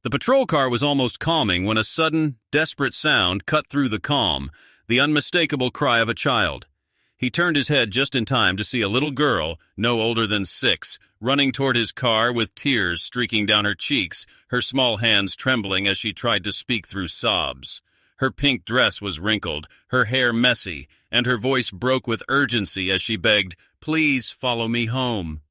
The patrol car was almost calming when a sudden, desperate sound cut through the calm, the unmistakable cry of a child. He turned his head just in time to see a little girl, no older than 6, running toward his car with tears streaking down her cheeks, her small hands trembling as she tried to speak through sobs. Her pink dress was wrinkled, her hair messy, and her voice broke with urgency as she begged, "Please follow me home."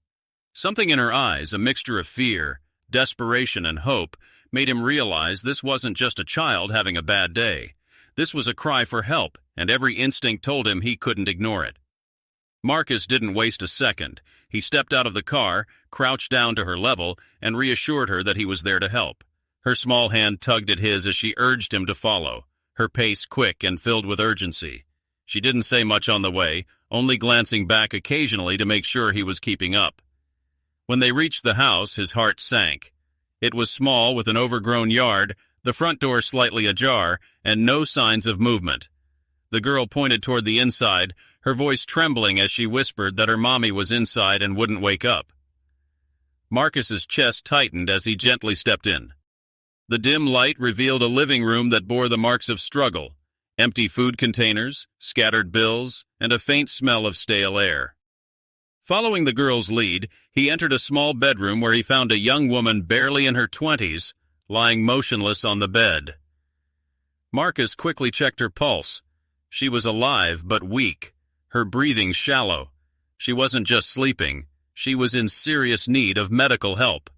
Something in her eyes, a mixture of fear, desperation, and hope, made him realize this wasn't just a child having a bad day. This was a cry for help, and every instinct told him he couldn't ignore it. Marcus didn't waste a second. He stepped out of the car, crouched down to her level, and reassured her that he was there to help. Her small hand tugged at his as she urged him to follow, her pace quick and filled with urgency. She didn't say much on the way, only glancing back occasionally to make sure he was keeping up. When they reached the house, his heart sank. It was small with an overgrown yard, the front door slightly ajar, and no signs of movement. The girl pointed toward the inside, her voice trembling as she whispered that her mommy was inside and wouldn't wake up. Marcus's chest tightened as he gently stepped in. The dim light revealed a living room that bore the marks of struggle, empty food containers, scattered bills, and a faint smell of stale air. Following the girl's lead, he entered a small bedroom where he found a young woman barely in her 20s, lying motionless on the bed. Marcus quickly checked her pulse. She was alive but weak, her breathing shallow. She wasn't just sleeping, she was in serious need of medical help.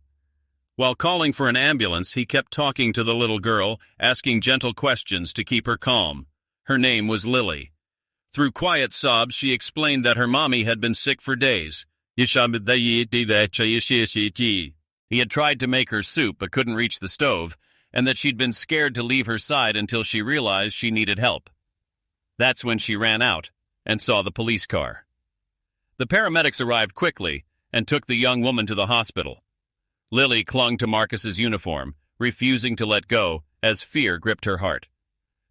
While calling for an ambulance, he kept talking to the little girl, asking gentle questions to keep her calm. Her name was Lily. Through quiet sobs, she explained that her mommy had been sick for days. He had tried to make her soup but couldn't reach the stove, and that she'd been scared to leave her side until she realized she needed help. That's when she ran out and saw the police car. The paramedics arrived quickly and took the young woman to the hospital. Lily clung to Marcus's uniform, refusing to let go as fear gripped her heart.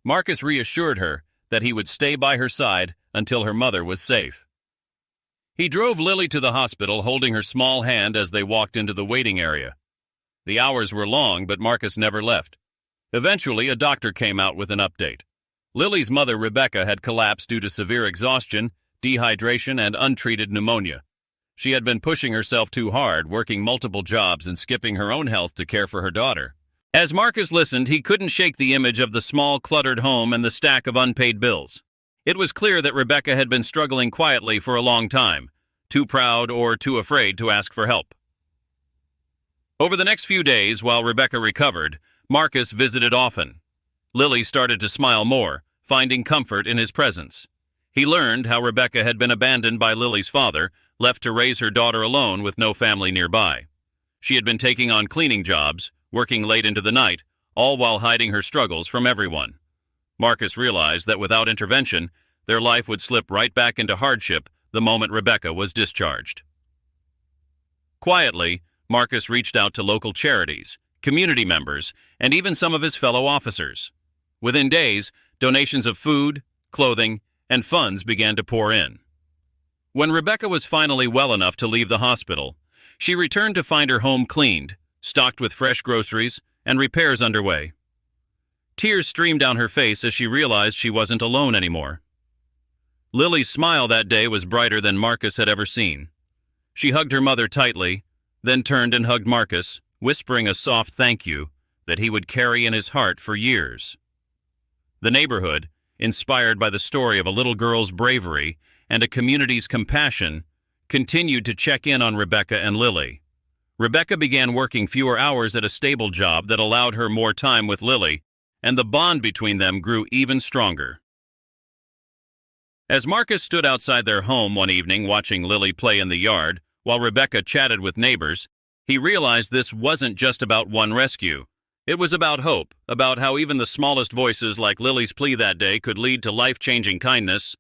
Marcus reassured her that he would stay by her side until her mother was safe. He drove Lily to the hospital, holding her small hand as they walked into the waiting area. The hours were long, but Marcus never left. Eventually, a doctor came out with an update. Lily's mother, Rebecca, had collapsed due to severe exhaustion, dehydration, and untreated pneumonia. She had been pushing herself too hard, working multiple jobs and skipping her own health to care for her daughter. As Marcus listened, he couldn't shake the image of the small, cluttered home and the stack of unpaid bills. It was clear that Rebecca had been struggling quietly for a long time, too proud or too afraid to ask for help. Over the next few days, while Rebecca recovered, Marcus visited often. Lily started to smile more, finding comfort in his presence. He learned how Rebecca had been abandoned by Lily's father, left to raise her daughter alone with no family nearby. She had been taking on cleaning jobs, working late into the night, all while hiding her struggles from everyone. Marcus realized that without intervention, their life would slip right back into hardship the moment Rebecca was discharged. Quietly, Marcus reached out to local charities, community members, and even some of his fellow officers. Within days, donations of food, clothing, and funds began to pour in. When Rebecca was finally well enough to leave the hospital, she returned to find her home cleaned, stocked with fresh groceries, and repairs underway. Tears streamed down her face as she realized she wasn't alone anymore. Lily's smile that day was brighter than Marcus had ever seen. She hugged her mother tightly, then turned and hugged Marcus, whispering a soft thank you that he would carry in his heart for years. The neighborhood, inspired by the story of a little girl's bravery and a community's compassion, continued to check in on Rebecca and Lily. Rebecca began working fewer hours at a stable job that allowed her more time with Lily, and the bond between them grew even stronger. As Marcus stood outside their home one evening watching Lily play in the yard while Rebecca chatted with neighbors, he realized this wasn't just about one rescue. It was about hope, about how even the smallest voices like Lily's plea that day could lead to life-changing kindness